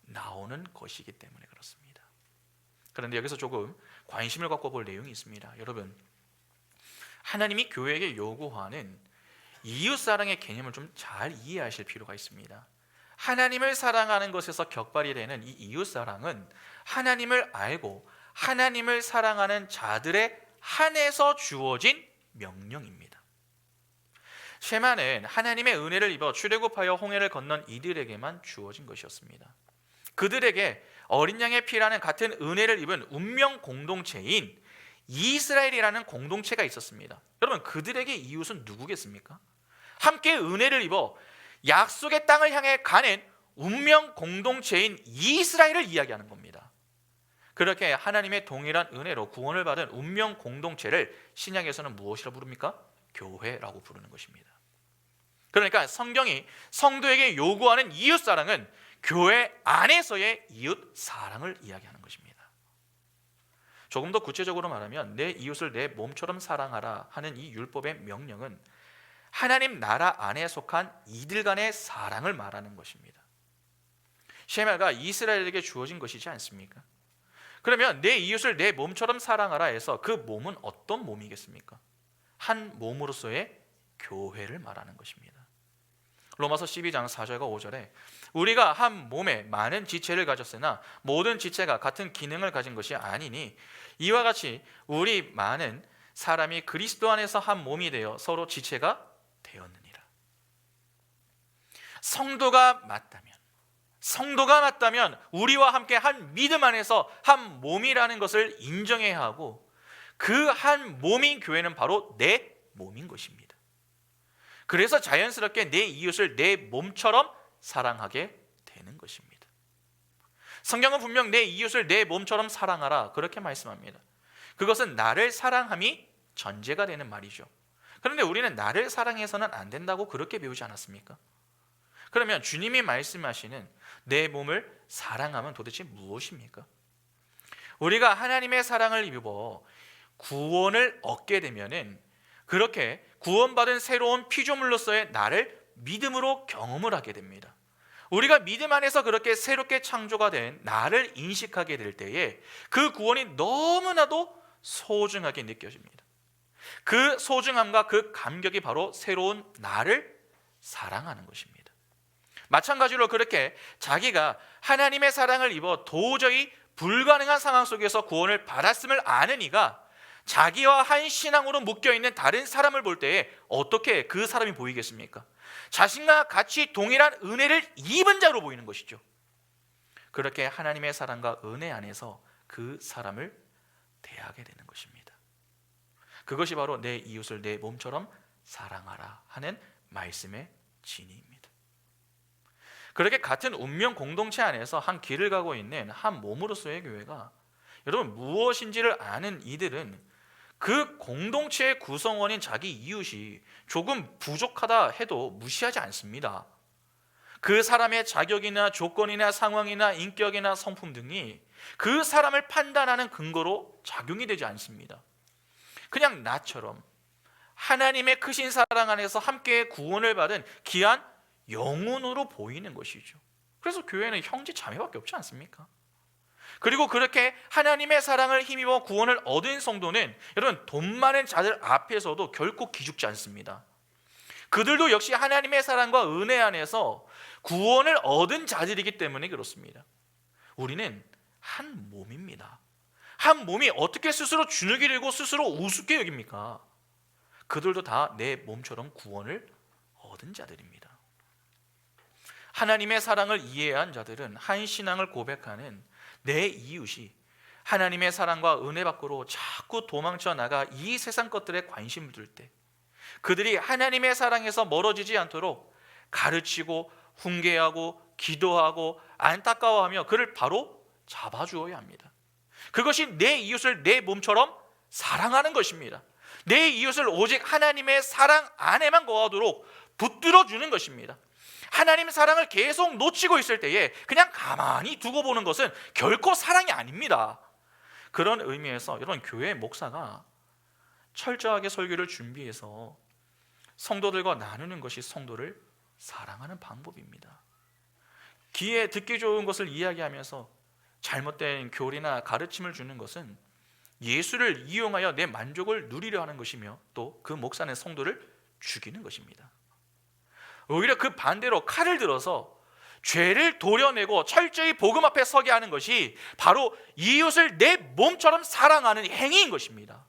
S1: 나오는 것이기 때문에 그렇습니다. 그런데 여기서 조금 관심을 갖고 볼 내용이 있습니다. 여러분 하나님이 교회에게 요구하는 이웃사랑의 개념을 좀 잘 이해하실 필요가 있습니다. 하나님을 사랑하는 것에서 격발이 되는 이 이웃사랑은 하나님을 알고 하나님을 사랑하는 자들에 한해서 주어진 명령입니다. 쉐마는 하나님의 은혜를 입어 출애굽하여 홍해를 건넌 이들에게만 주어진 것이었습니다. 그들에게 어린 양의 피라는 같은 은혜를 입은 운명 공동체인 이스라엘이라는 공동체가 있었습니다. 여러분 그들에게 이웃은 누구겠습니까? 함께 은혜를 입어 약속의 땅을 향해 가는 운명 공동체인 이스라엘을 이야기하는 겁니다. 그렇게 하나님의 동일한 은혜로 구원을 받은 운명 공동체를 신약에서는 무엇이라 부릅니까? 교회라고 부르는 것입니다. 그러니까 성경이 성도에게 요구하는 이웃사랑은 교회 안에서의 이웃사랑을 이야기하는 것입니다. 조금 더 구체적으로 말하면 내 이웃을 내 몸처럼 사랑하라 하는 이 율법의 명령은 하나님 나라 안에 속한 이들 간의 사랑을 말하는 것입니다. 쉐마가 이스라엘에게 주어진 것이지 않습니까? 그러면 내 이웃을 내 몸처럼 사랑하라 해서 그 몸은 어떤 몸이겠습니까? 한 몸으로서의 교회를 말하는 것입니다. 로마서 12장 4절과 5절에 우리가 한 몸에 많은 지체를 가졌으나 모든 지체가 같은 기능을 가진 것이 아니니 이와 같이 우리 많은 사람이 그리스도 안에서 한 몸이 되어 서로 지체가 되었느니라. 성도가 맞다면 우리와 함께 한 믿음 안에서 한 몸이라는 것을 인정해야 하고 그 한 몸인 교회는 바로 내 몸인 것입니다. 그래서 자연스럽게 내 이웃을 내 몸처럼 사랑하게 되는 것입니다. 성경은 분명 내 이웃을 내 몸처럼 사랑하라 그렇게 말씀합니다. 그것은 나를 사랑함이 전제가 되는 말이죠. 그런데 우리는 나를 사랑해서는 안 된다고 그렇게 배우지 않았습니까? 그러면 주님이 말씀하시는 내 몸을 사랑하면 도대체 무엇입니까? 우리가 하나님의 사랑을 입어 구원을 얻게 되면은 그렇게 구원받은 새로운 피조물로서의 나를 믿음으로 경험을 하게 됩니다. 우리가 믿음 안에서 그렇게 새롭게 창조가 된 나를 인식하게 될 때에 그 구원이 너무나도 소중하게 느껴집니다. 그 소중함과 그 감격이 바로 새로운 나를 사랑하는 것입니다. 마찬가지로 그렇게 자기가 하나님의 사랑을 입어 도저히 불가능한 상황 속에서 구원을 받았음을 아는 이가 자기와 한 신앙으로 묶여있는 다른 사람을 볼 때에 어떻게 그 사람이 보이겠습니까? 자신과 같이 동일한 은혜를 입은 자로 보이는 것이죠. 그렇게 하나님의 사랑과 은혜 안에서 그 사람을 대하게 되는 것입니다. 그것이 바로 내 이웃을 내 몸처럼 사랑하라 하는 말씀의 진리입니다. 그렇게 같은 운명 공동체 안에서 한 길을 가고 있는 한 몸으로서의 교회가, 여러분, 무엇인지를 아는 이들은 그 공동체의 구성원인 자기 이웃이 조금 부족하다 해도 무시하지 않습니다. 그 사람의 자격이나 조건이나 상황이나 인격이나 성품 등이 그 사람을 판단하는 근거로 작용이 되지 않습니다. 그냥 나처럼 하나님의 크신 사랑 안에서 함께 구원을 받은 귀한 영혼으로 보이는 것이죠. 그래서 교회는 형제 자매밖에 없지 않습니까? 그리고 그렇게 하나님의 사랑을 힘입어 구원을 얻은 성도는, 여러분, 돈 많은 자들 앞에서도 결코 기죽지 않습니다. 그들도 역시 하나님의 사랑과 은혜 안에서 구원을 얻은 자들이기 때문에 그렇습니다. 우리는 한 몸입니다. 한 몸이 어떻게 스스로 주눅이 들고 스스로 우습게 여깁니까? 그들도 다 내 몸처럼 구원을 얻은 자들입니다. 하나님의 사랑을 이해한 자들은 한 신앙을 고백하는 내 이웃이 하나님의 사랑과 은혜 밖으로 자꾸 도망쳐 나가 이 세상 것들에 관심을 둘 때 그들이 하나님의 사랑에서 멀어지지 않도록 가르치고 훈계하고 기도하고 안타까워하며 그를 바로 잡아주어야 합니다. 그것이 내 이웃을 내 몸처럼 사랑하는 것입니다. 내 이웃을 오직 하나님의 사랑 안에만 거하도록 붙들어주는 것입니다. 하나님 사랑을 계속 놓치고 있을 때에 그냥 가만히 두고 보는 것은 결코 사랑이 아닙니다. 그런 의미에서 여러분, 교회 목사가 철저하게 설교를 준비해서 성도들과 나누는 것이 성도를 사랑하는 방법입니다. 귀에 듣기 좋은 것을 이야기하면서 잘못된 교리나 가르침을 주는 것은 예수를 이용하여 내 만족을 누리려 하는 것이며 또 그 목사는 성도를 죽이는 것입니다. 오히려 그 반대로 칼을 들어서 죄를 도려내고 철저히 복음 앞에 서게 하는 것이 바로 이웃을 내 몸처럼 사랑하는 행위인 것입니다.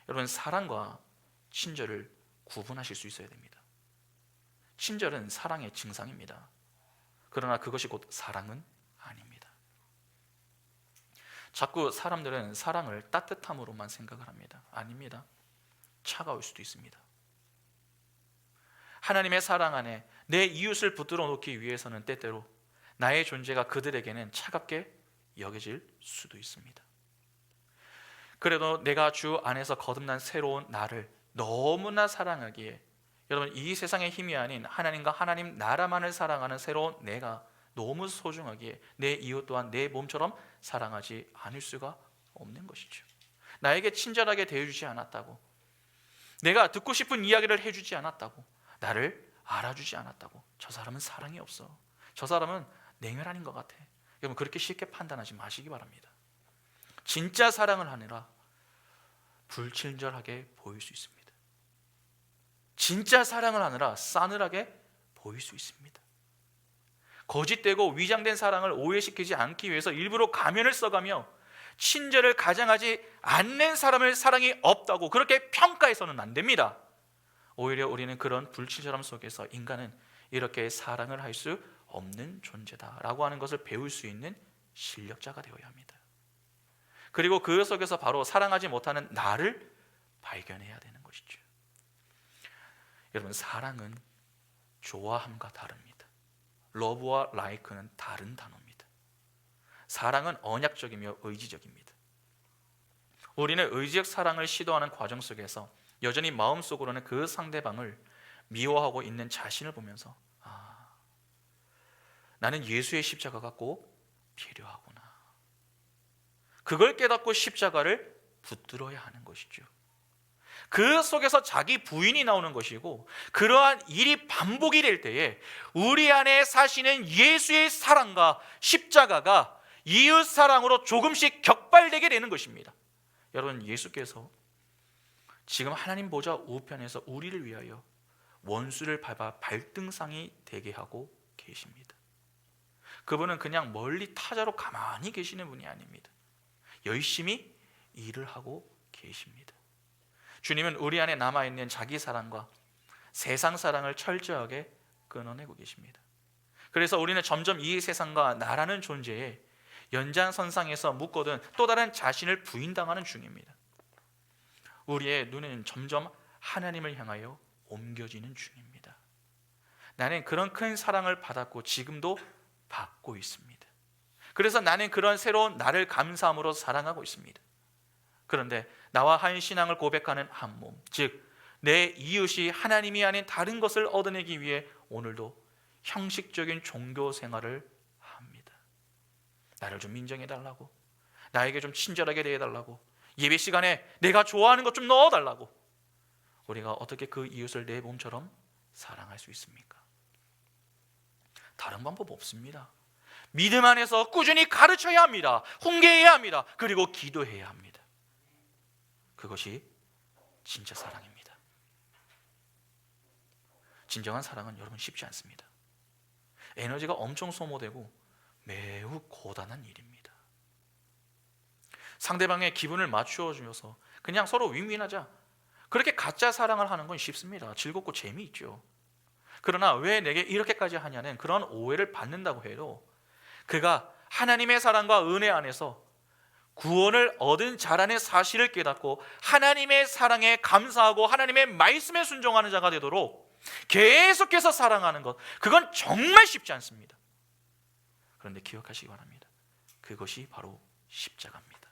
S1: 여러분, 사랑과 친절을 구분하실 수 있어야 됩니다. 친절은 사랑의 증상입니다. 그러나 그것이 곧 사랑은 아닙니다. 자꾸 사람들은 사랑을 따뜻함으로만 생각을 합니다. 아닙니다. 차가울 수도 있습니다. 하나님의 사랑 안에 내 이웃을 붙들어 놓기 위해서는 때때로 나의 존재가 그들에게는 차갑게 여겨질 수도 있습니다. 그래도 내가 주 안에서 거듭난 새로운 나를 너무나 사랑하기에, 여러분, 이 세상의 힘이 아닌 하나님과 하나님 나라만을 사랑하는 새로운 내가 너무 소중하기에 내 이웃 또한 내 몸처럼 사랑하지 않을 수가 없는 것이죠. 나에게 친절하게 대해주지 않았다고, 내가 듣고 싶은 이야기를 해주지 않았다고, 나를 알아주지 않았다고, 저 사람은 사랑이 없어, 저 사람은 냉혈한인 것 같아, 여러분, 그렇게 쉽게 판단하지 마시기 바랍니다. 진짜 사랑을 하느라 불친절하게 보일 수 있습니다. 진짜 사랑을 하느라 싸늘하게 보일 수 있습니다. 거짓되고 위장된 사랑을 오해시키지 않기 위해서 일부러 가면을 써가며 친절을 가장하지 않는 사람을 사랑이 없다고 그렇게 평가해서는 안 됩니다. 오히려 우리는 그런 불친절함 속에서 인간은 이렇게 사랑을 할 수 없는 존재다라고 하는 것을 배울 수 있는 실력자가 되어야 합니다. 그리고 그 속에서 바로 사랑하지 못하는 나를 발견해야 되는 것이죠. 여러분, 사랑은 좋아함과 다릅니다. 러브와 라이크는 다른 단어입니다. 사랑은 언약적이며 의지적입니다. 우리는 의지적 사랑을 시도하는 과정 속에서 여전히 마음속으로는 그 상대방을 미워하고 있는 자신을 보면서 나는 예수의 십자가가 꼭 필요하구나, 그걸 깨닫고 십자가를 붙들어야 하는 것이죠. 그 속에서 자기 부인이 나오는 것이고, 그러한 일이 반복이 될 때에 우리 안에 사시는 예수의 사랑과 십자가가 이웃 사랑으로 조금씩 격발되게 되는 것입니다. 여러분, 예수께서 지금 하나님 보좌 우편에서 우리를 위하여 원수를 밟아 발등상이 되게 하고 계십니다. 그분은 그냥 멀리 타자로 가만히 계시는 분이 아닙니다. 열심히 일을 하고 계십니다. 주님은 우리 안에 남아있는 자기 사랑과 세상 사랑을 철저하게 끊어내고 계십니다. 그래서 우리는 점점 이 세상과 나라는 존재에 연장선상에서 묶거든 또 다른 자신을 부인당하는 중입니다. 우리의 눈은 점점 하나님을 향하여 옮겨지는 중입니다. 나는 그런 큰 사랑을 받았고 지금도 받고 있습니다. 그래서 나는 그런 새로운 나를 감사함으로 사랑하고 있습니다. 그런데 나와 한 신앙을 고백하는 한 몸, 즉 내 이웃이 하나님이 아닌 다른 것을 얻어내기 위해 오늘도 형식적인 종교 생활을 합니다. 나를 좀 인정해달라고, 나에게 좀 친절하게 대해달라고, 예배 시간에 내가 좋아하는 것 좀 넣어달라고. 우리가 어떻게 그 이웃을 내 몸처럼 사랑할 수 있습니까? 다른 방법 없습니다. 믿음 안에서 꾸준히 가르쳐야 합니다. 훈계해야 합니다. 그리고 기도해야 합니다. 그것이 진짜 사랑입니다. 진정한 사랑은 여러분 쉽지 않습니다. 에너지가 엄청 소모되고 매우 고단한 일입니다. 상대방의 기분을 맞추어 주면서 그냥 서로 윈윈하자, 그렇게 가짜 사랑을 하는 건 쉽습니다. 즐겁고 재미있죠. 그러나 왜 내게 이렇게까지 하냐는 그런 오해를 받는다고 해도 그가 하나님의 사랑과 은혜 안에서 구원을 얻은 자라는 사실을 깨닫고 하나님의 사랑에 감사하고 하나님의 말씀에 순종하는 자가 되도록 계속해서 사랑하는 것, 그건 정말 쉽지 않습니다. 그런데 기억하시기 바랍니다. 그것이 바로 십자가입니다.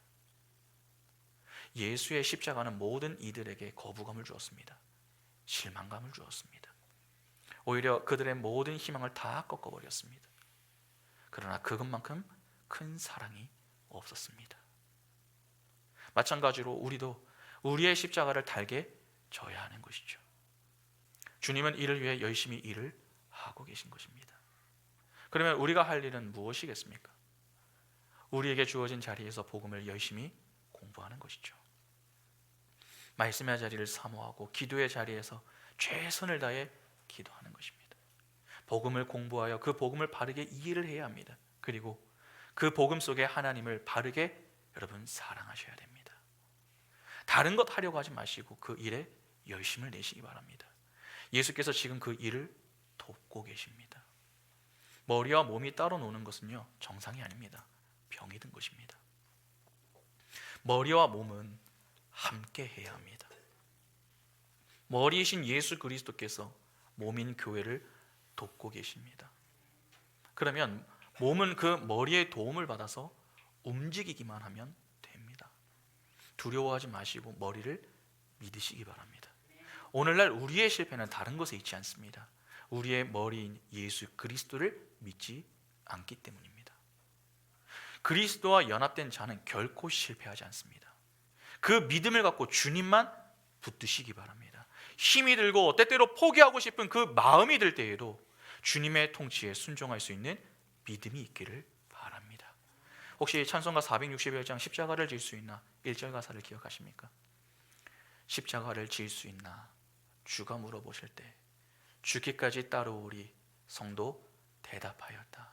S1: 예수의 십자가는 모든 이들에게 거부감을 주었습니다. 실망감을 주었습니다. 오히려 그들의 모든 희망을 다 꺾어버렸습니다. 그러나 그것만큼 큰 사랑이 없었습니다. 마찬가지로 우리도 우리의 십자가를 달게 져야 하는 것이죠. 주님은 이를 위해 열심히 일을 하고 계신 것입니다. 그러면 우리가 할 일은 무엇이겠습니까? 우리에게 주어진 자리에서 복음을 열심히 공부하는 것이죠. 말씀의 자리를 사모하고 기도의 자리에서 최선을 다해 기도하는 것입니다. 복음을 공부하여 그 복음을 바르게 이해를 해야 합니다. 그리고 그 복음 속에 하나님을 바르게 여러분 사랑하셔야 됩니다. 다른 것 하려고 하지 마시고 그 일에 열심을 내시기 바랍니다. 예수께서 지금 그 일을 돕고 계십니다. 머리와 몸이 따로 노는 것은요, 정상이 아닙니다. 병이 든 것입니다. 머리와 몸은 함께 해야 합니다. 머리이신 예수 그리스도께서 몸인 교회를 돕고 계십니다. 그러면 몸은 그 머리의 도움을 받아서 움직이기만 하면 됩니다. 두려워하지 마시고 머리를 믿으시기 바랍니다. 오늘날 우리의 실패는 다른 것에 있지 않습니다. 우리의 머리인 예수 그리스도를 믿지 않기 때문입니다. 그리스도와 연합된 자는 결코 실패하지 않습니다. 그 믿음을 갖고 주님만 붙드시기 바랍니다. 힘이 들고 때때로 포기하고 싶은 그 마음이 들 때에도 주님의 통치에 순종할 수 있는 믿음이 있기를 바랍니다. 혹시 찬송가 461장 십자가를 질 수 있나 1절 가사를 기억하십니까? 십자가를 질 수 있나 주가 물어보실 때 죽기까지 따르오리 성도 대답하였다.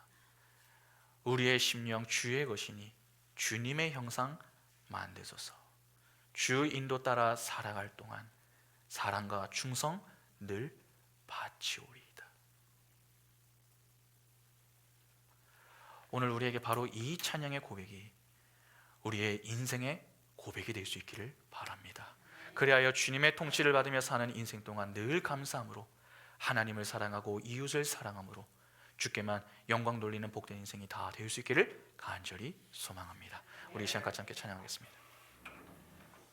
S1: 우리의 심령 주의 것이니 주님의 형상 만드소서. 주 인도 따라 살아갈 동안 사랑과 충성 늘 바치오리이다. 오늘 우리에게 바로 이 찬양의 고백이 우리의 인생의 고백이 될 수 있기를 바랍니다. 그리하여 주님의 통치를 받으며 사는 인생 동안 늘 감사함으로 하나님을 사랑하고 이웃을 사랑함으로 주께만 영광 돌리는 복된 인생이 다 될 수 있기를 간절히 소망합니다. 우리 이 시간 같이 함께 찬양하겠습니다.